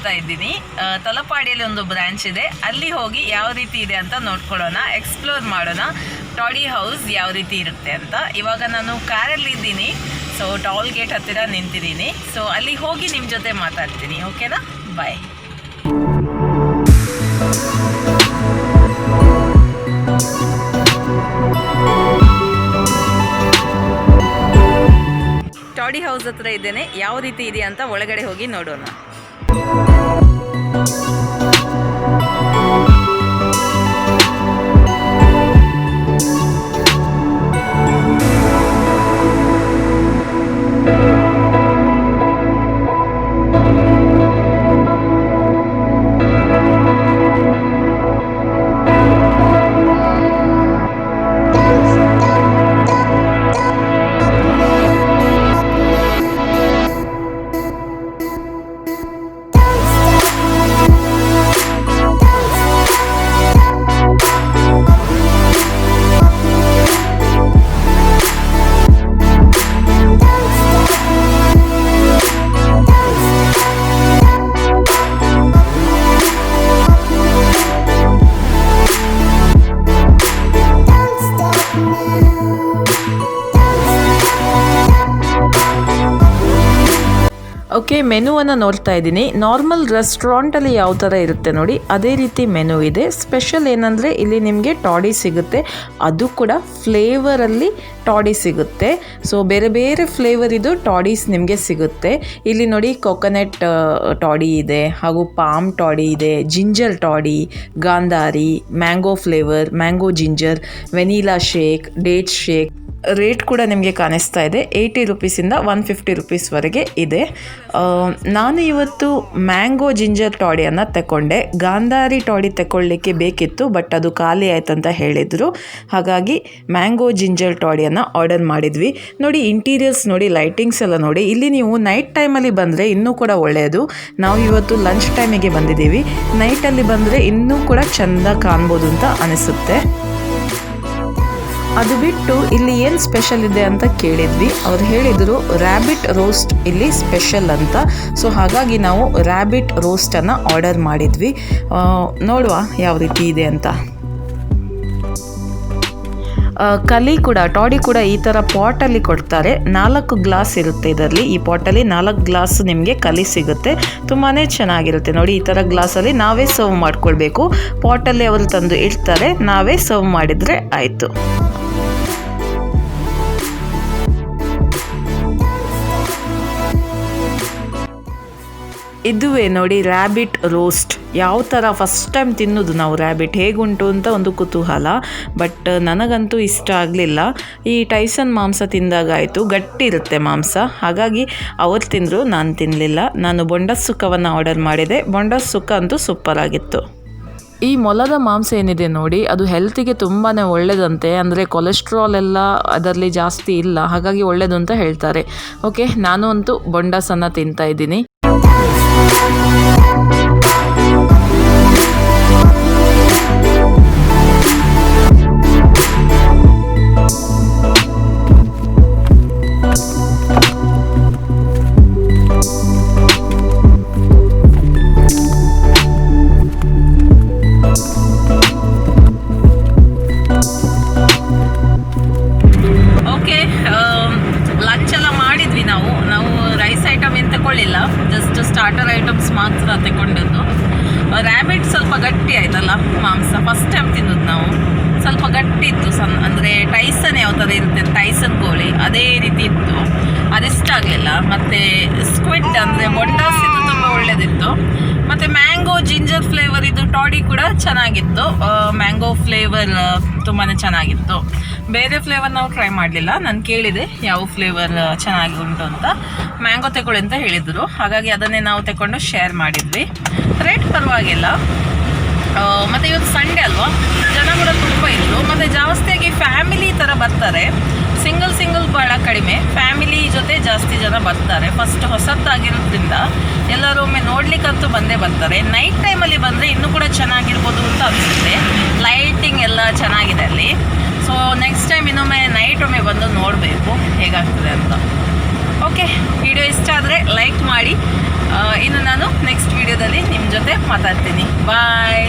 ಹೋಗ್ತಾ ಇದ್ದೀನಿ. ತಲಪಾಡಿಯಲ್ಲಿ ಒಂದು ಬ್ರಾಂಚ್ ಇದೆ, ಅಲ್ಲಿ ಹೋಗಿ ಯಾವ ರೀತಿ ಇದೆ ಅಂತ ನೋಡ್ಕೊಳ್ಳೋಣ, ಎಕ್ಸ್ಪ್ಲೋರ್ ಮಾಡೋಣ. ಟಾಡಿ ಹೌಸ್ ಯಾವ ರೀತಿ ಇರುತ್ತೆ ಅಂತ. ಇವಾಗ ನಾನು ಕಾರಲ್ಲಿ ಇದ್ದೀನಿ, ಸೊ ಟೋಲ್ ಗೇಟ್ ಹತ್ತಿರ ನಿಂತಿದ್ದೀನಿ. ಸೊ ಅಲ್ಲಿ ಹೋಗಿ ನಿಮ್ಮ ಜೊತೆ ಮಾತಾಡ್ತೀನಿ, ಓಕೆನಾ? ಬಾಯ್. ಟಾಡಿ ಹೌಸ್ ಹತ್ರ ಇದ್ದೇನೆ, ಯಾವ ರೀತಿ ಇದೆ ಅಂತ ಒಳಗಡೆ ಹೋಗಿ ನೋಡೋಣ. ಓಕೆ, ಮೆನುವನ್ನು ನೋಡ್ತಾ ಇದ್ದೀನಿ. ನಾರ್ಮಲ್ ರೆಸ್ಟೋರೆಂಟಲ್ಲಿ ಯಾವ ಥರ ಇರುತ್ತೆ ನೋಡಿ, ಅದೇ ರೀತಿ ಮೆನು ಇದೆ. ಸ್ಪೆಷಲ್ ಏನಂದರೆ ಇಲ್ಲಿ ನಿಮಗೆ ಟಾಡಿ ಸಿಗುತ್ತೆ, ಅದು ಕೂಡ ಫ್ಲೇವರಲ್ಲಿ ಟಾಡಿ ಸಿಗುತ್ತೆ. ಸೊ ಬೇರೆ ಬೇರೆ ಫ್ಲೇವರ್ ಇದು ಟಾಡೀಸ್ ನಿಮಗೆ ಸಿಗುತ್ತೆ. ಇಲ್ಲಿ ನೋಡಿ ಕೊಕೊನಟ್ ಟಾಡಿ ಇದೆ, ಹಾಗೂ ಪಾಮ್ ಟಾಡಿ ಇದೆ, ginger toddy, Gandhari, mango flavour, mango ginger, vanilla shake, date shake. Rate ಕೂಡ ನಿಮಗೆ ಕಾಣಿಸ್ತಾ ಇದೆ, 80 ರುಪೀಸಿಂದ 150 ರುಪೀಸ್ವರೆಗೆ ಇದೆ. ನಾನು ಇವತ್ತು ಮ್ಯಾಂಗೋ ಜಿಂಜರ್ ಟಾಡಿಯನ್ನು ತಗೊಂಡೆ. ಗಾಂಧಾರಿ ಟಾಡಿ ತಗೊಳ್ಳಿಕ್ಕೆ ಬೇಕಿತ್ತು, ಬಟ್ ಅದು ಖಾಲಿ ಆಯ್ತಂತ ಹೇಳಿದರು. ಹಾಗಾಗಿ ಮ್ಯಾಂಗೋ ಜಿಂಜರ್ ಟಾಡಿಯನ್ನು ಆರ್ಡರ್ ಮಾಡಿದ್ವಿ. ನೋಡಿ ಇಂಟೀರಿಯರ್ಸ್ ನೋಡಿ, ಲೈಟಿಂಗ್ಸ್ ಎಲ್ಲ ನೋಡಿ. ಇಲ್ಲಿ ನೀವು ನೈಟ್ ಟೈಮಲ್ಲಿ ಬಂದರೆ ಇನ್ನೂ ಕೂಡ ಒಳ್ಳೆಯದು. ನಾವು ಇವತ್ತು ಲಂಚ್ ಟೈಮಿಗೆ ಬಂದಿದ್ದೀವಿ, ನೈಟಲ್ಲಿ ಬಂದರೆ ಇನ್ನೂ ಕೂಡ ಚೆಂದ ಕಾಣ್ಬೋದು ಅಂತ ಅನಿಸುತ್ತೆ. ಅದು ಬಿಟ್ಟು ಇಲ್ಲಿ ಏನು ಸ್ಪೆಷಲ್ ಇದೆ ಅಂತ ಕೇಳಿದ್ವಿ. ಅವ್ರು ಹೇಳಿದರು ರ್ಯಾಬಿಟ್ ರೋಸ್ಟ್ ಇಲ್ಲಿ ಸ್ಪೆಷಲ್ ಅಂತ. ಸೊ ಹಾಗಾಗಿ ನಾವು ರ್ಯಾಬಿಟ್ ರೋಸ್ಟನ್ನು ಆರ್ಡರ್ ಮಾಡಿದ್ವಿ. ನೋಡುವ ಯಾವ ರೀತಿ ಇದೆ ಅಂತ. ಕಲಿ ಕೂಡ, ಟಾಡಿ ಕೂಡ ಈ ಥರ ಪಾಟಲ್ಲಿ ಕೊಡ್ತಾರೆ. 4 ಗ್ಲಾಸ್ ಇರುತ್ತೆ ಇದರಲ್ಲಿ. ಈ ಪಾಟಲ್ಲಿ 4 ಗ್ಲಾಸ್ ನಿಮಗೆ ಕಲಿ ಸಿಗುತ್ತೆ. ತುಂಬಾ ಚೆನ್ನಾಗಿರುತ್ತೆ ನೋಡಿ. ಈ ಥರ ಗ್ಲಾಸಲ್ಲಿ ನಾವೇ ಸರ್ವ್ ಮಾಡ್ಕೊಳ್ಬೇಕು. ಪಾಟಲ್ಲಿ ಅವರು ತಂದು ಇಡ್ತಾರೆ, ನಾವೇ ಸರ್ವ್ ಮಾಡಿದರೆ ಆಯಿತು. ಇದುವೇ ನೋಡಿ ರ್ಯಾಬಿಟ್ ರೋಸ್ಟ್. ಯಾವ ಥರ ಫಸ್ಟ್ ಟೈಮ್ ತಿನ್ನೋದು ನಾವು ರ್ಯಾಬಿಟ್, ಹೇಗುಂಟು ಅಂತ ಒಂದು ಕುತೂಹಲ. ಬಟ್ ನನಗಂತೂ ಇಷ್ಟ ಆಗಲಿಲ್ಲ. ಈ ಟೈಸನ್ ಮಾಂಸ ತಿಂದಾಗಾಯಿತು, ಗಟ್ಟಿ ಇರುತ್ತೆ ಮಾಂಸ. ಹಾಗಾಗಿ ಅವ್ರು ತಿಂದರು, ನಾನು ತಿನ್ನಲಿಲ್ಲ. ನಾನು ಬೊಂಡಸ್ ಸುಕ್ಕವನ್ನು ಆರ್ಡರ್ ಮಾಡಿದೆ. ಬೊಂಡಸ್ ಸುಕ್ಕ ಅಂತೂ ಸೂಪರ್ ಆಗಿತ್ತು. ಈ ಮೊಲದ ಮಾಂಸ ಏನಿದೆ ನೋಡಿ, ಅದು ಹೆಲ್ತಿಗೆ ತುಂಬಾ ಒಳ್ಳೆಯದಂತೆ. ಅಂದರೆ ಕೊಲೆಸ್ಟ್ರಾಲ್ ಎಲ್ಲ ಅದರಲ್ಲಿ ಜಾಸ್ತಿ ಇಲ್ಲ, ಹಾಗಾಗಿ ಒಳ್ಳೆಯದು ಅಂತ ಹೇಳ್ತಾರೆ. ಓಕೆ, ನಾನು ಅಂತೂ ಬೊಂಡಸನ್ನು ತಿಂತಾ ಇದ್ದೀನಿ. ಲಂಚ್ ಎಲ್ಲ ಮಾಡಿದ್ವಿ ನಾವು ರೈಸ್ ಐಟಮ್ ಏನು ತಗೊಳ್ಳಿಲ್ಲ, ಜಸ್ಟ್ ಸ್ಟಾರ್ಟರ್ ಐಟಮ್ಸ್ ಮಾತ್ರ ತಗೊಂಡದ್ದು. ರ್ಯಾಬಿಟ್ ಸ್ವಲ್ಪ ಗಟ್ಟಿ ಆಯ್ತಲ್ಲ ಮಾಂಸ, ಫಸ್ಟ್ ಟೈಮ್ ತಿನ್ನೋದು ನಾವು. ಸ್ವಲ್ಪ ಗಟ್ಟಿ ಇತ್ತು, ಅಂದರೆ ಟೈಸನ್ ಯಾವ ಥರ ಇರುತ್ತೆ, ಟೈಸನ್ ಕೋಳಿ ಅದೇ ರೀತಿ ಇತ್ತು. ಅದಿಷ್ಟ ಆಗಲಿಲ್ಲ. ಮತ್ತು ಸ್ಕ್ವಿಡ್ ಅಂದರೆ ಬೊಂಡಾಸ್ ಇದು ತುಂಬ ಒಳ್ಳೆಯದಿತ್ತು. ಮತ್ತು ಮ್ಯಾಂಗೋ ಜಿಂಜರ್ ಫ್ಲೇವರ್ ಇದು ಟಾಡಿ ಕೂಡ ಚೆನ್ನಾಗಿತ್ತು. ಮ್ಯಾಂಗೋ ಫ್ಲೇವರ್ ತುಂಬಾ ಚೆನ್ನಾಗಿತ್ತು. ಬೇರೆ ಫ್ಲೇವರ್ ನಾವು ಟ್ರೈ ಮಾಡಲಿಲ್ಲ. ನಾನು ಕೇಳಿದೆ ಯಾವ ಫ್ಲೇವರ್ ಚೆನ್ನಾಗಿ ಉಂಟು ಅಂತ. ಮ್ಯಾಂಗೋ ತಗೊಳ್ಳಿ ಅಂತ ಹೇಳಿದರು, ಹಾಗಾಗಿ ಅದನ್ನೇ ನಾವು ತಗೊಂಡು ಶೇರ್ ಮಾಡಿದ್ವಿ. ರೇಟ್ ಪರವಾಗಿಲ್ಲ. ಮತ್ತು ಇವತ್ತು ಸಂಡೇ ಅಲ್ವಾ, ಜನ ಕೂಡ ತುಂಬ ಇದ್ದರು. ಮತ್ತು ಜಾಸ್ತಿಯಾಗಿ ಫ್ಯಾಮಿಲಿ ಥರ ಬರ್ತಾರೆ. ಸಿಂಗಲ್ ಭಾಳ ಕಡಿಮೆ, ಫ್ಯಾಮಿಲಿ ಜೊತೆ ಜಾಸ್ತಿ ಜನ ಬರ್ತಾರೆ. ಫಸ್ಟ್ ಹೊಸತ್ತಾಗಿರೋದ್ರಿಂದ ಎಲ್ಲರೂ ಒಮ್ಮೆ ನೋಡ್ಲಿಕ್ಕಂತೂ ಬಂದೇ ಬರ್ತಾರೆ. ನೈಟ್ ಟೈಮಲ್ಲಿ ಬಂದರೆ ಇನ್ನೂ ಕೂಡ ಚೆನ್ನಾಗಿರ್ಬೋದು ಅಂತ ಅನಿಸುತ್ತೆ. ಲೈಟಿಂಗ್ ಎಲ್ಲ ಚೆನ್ನಾಗಿದೆ ಅಲ್ಲಿ. ಸೊ ನೆಕ್ಸ್ಟ್ ಟೈಮ್ ಇನ್ನೊಮ್ಮೆ ನೈಟ್ ಒಮ್ಮೆ ಬಂದು ನೋಡಬೇಕು ಹೇಗಾಗ್ತದೆ ಅಂತ. ಓಕೆ, ವಿಡಿಯೋ ಇಷ್ಟ ಆದರೆ ಲೈಕ್ ಮಾಡಿ. ಇನ್ನು ನಾನು ನೆಕ್ಸ್ಟ್ ವಿಡಿಯೋದಲ್ಲಿ ಮಾತಾಡ್ತೀನಿ. ಬಾಯ್.